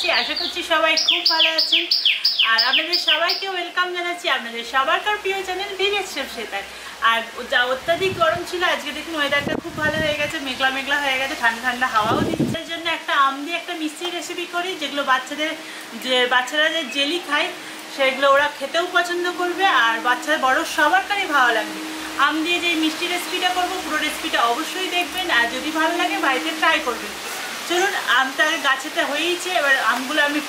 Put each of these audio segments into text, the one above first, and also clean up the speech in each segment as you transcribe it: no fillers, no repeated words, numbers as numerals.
এসেছি। আশা করছি সবাই খুব ভালো আছেন আর আপনাদের সবাইকে ওয়েলকাম জানাচ্ছি আপনাদের সবারকার প্রিয় চ্যানেল ভিলেজ শেফ সেতার। আর যা অত্যাধিক গরম ছিল, আজকে দেখুন ওয়েদারটা খুব ভালো হয়ে গেছে, মেঘলা মেঘলা হয়ে গেছে, ঠান্ডা ঠান্ডা হাওয়াও দিচ্ছে। এর জন্য একটা আম দিয়ে একটা মিষ্টি রেসিপি করি, যেগুলো বাচ্চারা যে জেলি খায় সেগুলো ওরা খেতেও পছন্দ করবে আর বাচ্চা বড় সবারকারই ভালো লাগবে। আম দিয়ে যে মিষ্টি রেসিপিটা করবো, পুরো রেসিপিটা অবশ্যই দেখবেন আর যদি ভালো লাগে বাড়িতে ট্রাই করবেন। চলুন, আমটা গাছেতে হয়েইছে, এবার আমগুলো আমি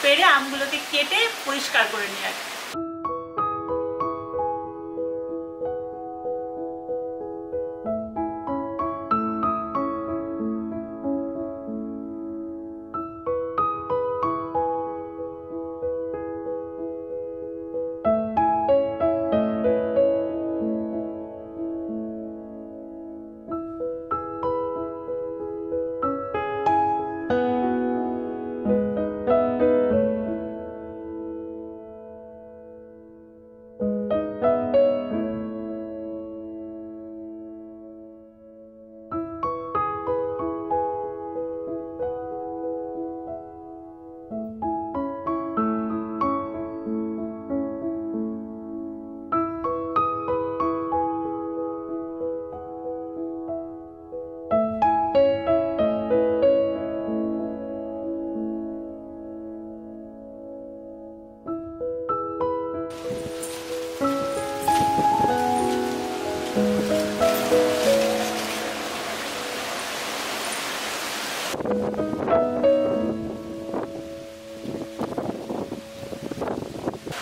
পেরে আমগুলোকে কেটে পরিষ্কার করে নিয়ে আসি।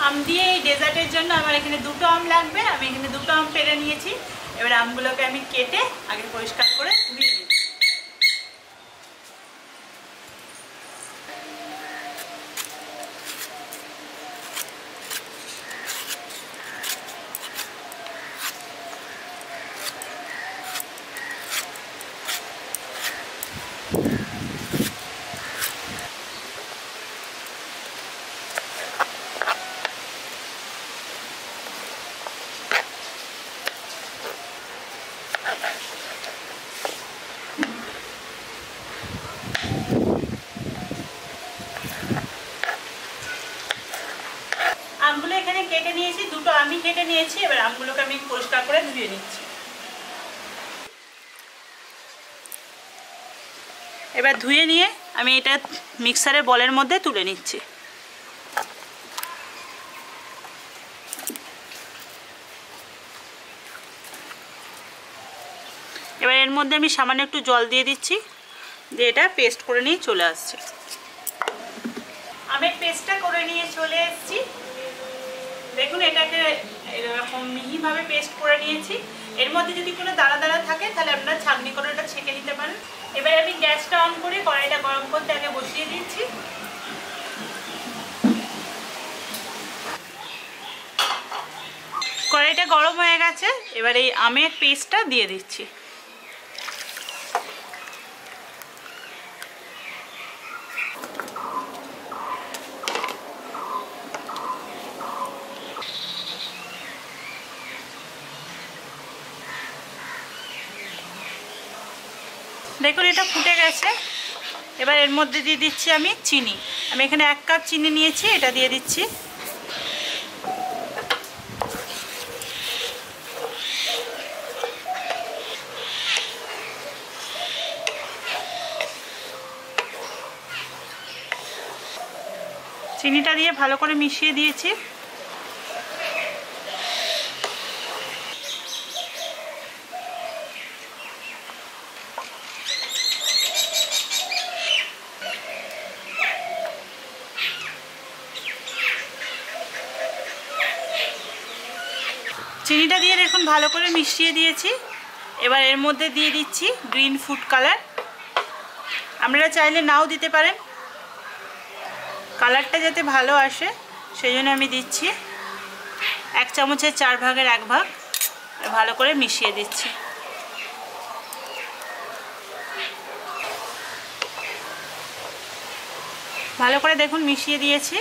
আম দিয়ে এই ডেজার্টের জন্য আমার এখানে দুটো আম লাগবে। আমি এখানে দুটো আম পেরে নিয়েছি। এবার আমগুলোকে আমি কেটে আগে পরিষ্কার করে ধুয়ে নিচ্ছি। আমগুলো এখানে কেটে নিয়েছি, দুটো আমি কেটে নিয়েছি। এবার আমগুলোকে আমি পরিষ্কার করে ধুয়ে নিচ্ছি। এবার ধুয়ে নিয়ে আমি এটা মিক্সারের বলের মধ্যে তুলে নিচ্ছি। এবার এর মধ্যে আমি সামান্য একটু জল দিয়ে দিচ্ছি, দিয়ে এটা পেস্ট করে নিয়ে চলে আসছে। আমি পেস্টটা করে নিয়ে চলে এসেছি। দেখুন, এটাকে এরকম মিহিভাবে পেস্ট করে নিয়েছি। এর মধ্যে যদি কোনো দানা দানা থাকে তাহলে আপনারা ছাঁকনি করে এটা ছেঁকে নিতে পারেন। এবার আমি গ্যাসটা অন করে কড়াইটা গরম করতে আগে বসিয়ে দিচ্ছি। কড়াইটা গরম হয়ে গেছে, এবার এই আমের পেস্টটা দিয়ে দিচ্ছি। দেখুন, এটা ফুটে গেছে। এবার এর মধ্যে দিয়ে দিচ্ছি আমি চিনি। আমি এখানে 1 কাপ চিনি নিয়েছি, এটা দিয়ে দিচ্ছি। চিনিটা দিয়ে ভালো করে মিশিয়ে দিয়েছি। চিনিটা দিয়ে দেখুন ভালো করে মিশিয়ে দিয়েছি। এবার এর মধ্যে দিয়ে দিচ্ছি গ্রিন ফুড কালার। আপনারা চাইলে নাও দিতে পারেন, কালারটা যাতে ভালো আসে সেই জন্য আমি দিচ্ছি। 1 চামচের 4 ভাগের 1 ভাগ ভালো করে মিশিয়ে দিচ্ছি। ভালো করে দেখুন মিশিয়ে দিয়েছি।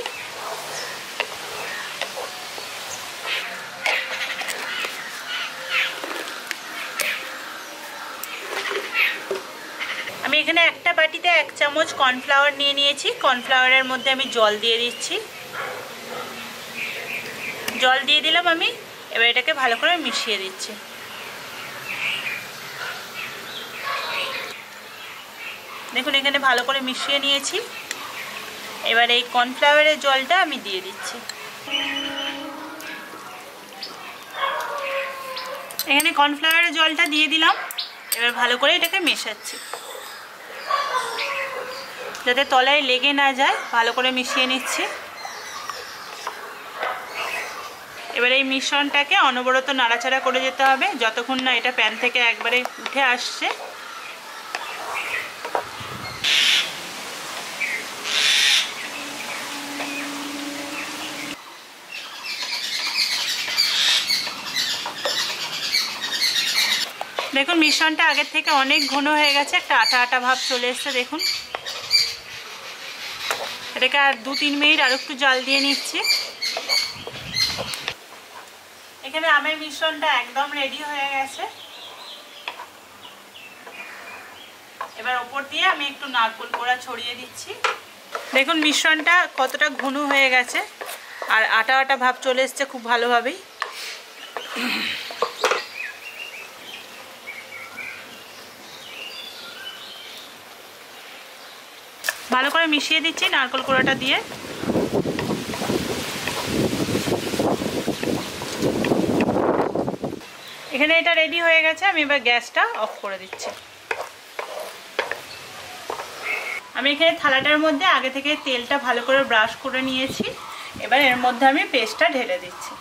আমি এখানে একটা বাটিতে 1 চামচ কর্নফ্লাওয়ার নিয়ে নিয়েছি। কর্নফ্লাওয়ারের মধ্যে আমি জল দিয়ে দিচ্ছি। জল দিয়ে দিলাম আমি। এবার এটাকে ভালো করে মিশিয়ে দিচ্ছি। দেখুন এখানে ভালো করে মিশিয়ে নিয়েছি। এবার এই কর্নফ্লাওয়ারের জলটা আমি দিয়ে দিচ্ছি। এখানে কর্নফ্লাওয়ারের জলটা দিয়ে দিলাম। এবার ভালো করে এটাকে মেশাচ্ছি যাতে তলায় লেগে না যায়। ভালো করে মিশিয়ে নিচ্ছি। এবার এই মিশ্রণটাকে অনবরত নাড়াচাড়া করে যেতে হবে যতক্ষণ না এটা প্যান থেকে একবারে উঠে আসছে। দেখুন মিশ্রণটা আগের থেকে অনেক ঘন হয়ে গেছে, একটা আটা আটা ভাব চলে এসছে। দেখুন এটাকে আর 2-3 মিনিট আর একটু জল দিয়ে নিচ্ছি। এখানে আমের মিশ্রণটা একদম রেডি হয়ে গেছে। এবার ওপর দিয়ে আমি একটু নারকেল কোড়া ছড়িয়ে দিচ্ছি। দেখুন মিশ্রণটা কতটা ঘন হয়ে গেছে আর আটা আটা ভাব চলে এসছে খুব ভালোভাবেই। ভালো করে মিশিয়ে দিচ্ছি নারকেল কোড়াটা দিয়ে। এখানে এটা রেডি হয়ে গেছে। আমি এবার গ্যাসটা অফ করে দিচ্ছি। আমি এখানে থালাটার মধ্যে আগে থেকে তেলটা ভালো করে ব্রাশ করে নিয়েছি। এবার এর মধ্যে আমি পেস্টটা ঢেলে দিচ্ছি।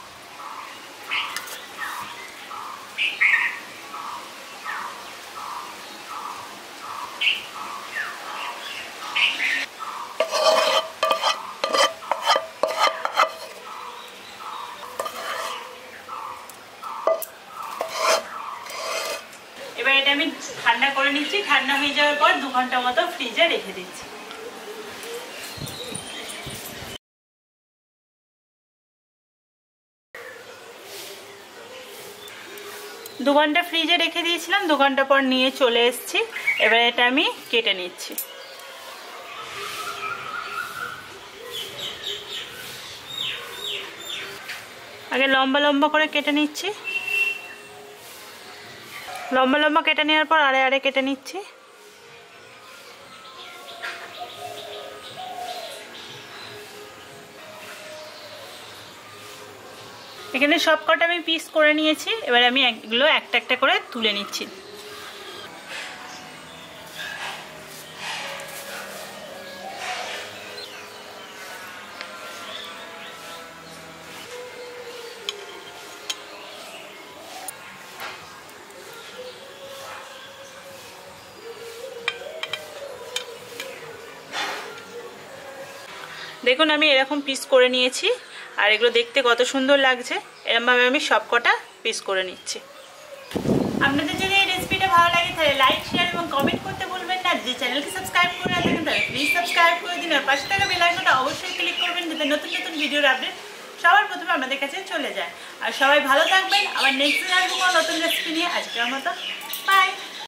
এবার এটা আমি ঠান্ডা করে নিচ্ছি। ঠান্ডা হয়ে যাওয়ার পর 2 ঘন্টা মতো ফ্রিজে রেখে দিচ্ছি। 2 ঘন্টা ফ্রিজে রেখে দিয়েছিলাম। 2 ঘন্টা পর নিয়ে চলে এসেছি। এবার এটা আমি কেটে নিচ্ছি। আগে লম্বা লম্বা করে কেটে নিচ্ছি। লম্বা লম্বা কেটে নেওয়ার পর আড়ে আড়ে কেটে নিচ্ছি। এখানে সব কটা আমি পিস করে নিয়েছি। এবার আমি এগুলো একটা একটা করে তুলে নিচ্ছি। দেখুন আমি এরকম পিস করে নিয়েছি আর এগুলো দেখতে কত সুন্দর লাগছে। এরকমভাবে আমি সব কটা পিস করে নিচ্ছি। আপনাদের যদি এই রেসিপিটা ভালো লাগে তাহলে লাইক শেয়ার এবং কমেন্ট করতে ভুলবেন না। যদি চ্যানেলকে সাবস্ক্রাইব করে না থাকেন তাহলে প্লিজ সাবস্ক্রাইব করে দিন আর পাশে থাকা বেল আইকনটা অবশ্যই ক্লিক করবেন যাতে নতুন নতুন ভিডিওর আপডেট সবার প্রথমে আপনাদের কাছে চলে যায়। আর সবাই ভালো থাকবেন। আবার নেক্সট দিন আসবো কোনো নতুন রেসিপি নিয়ে। আজকের মতো বাই।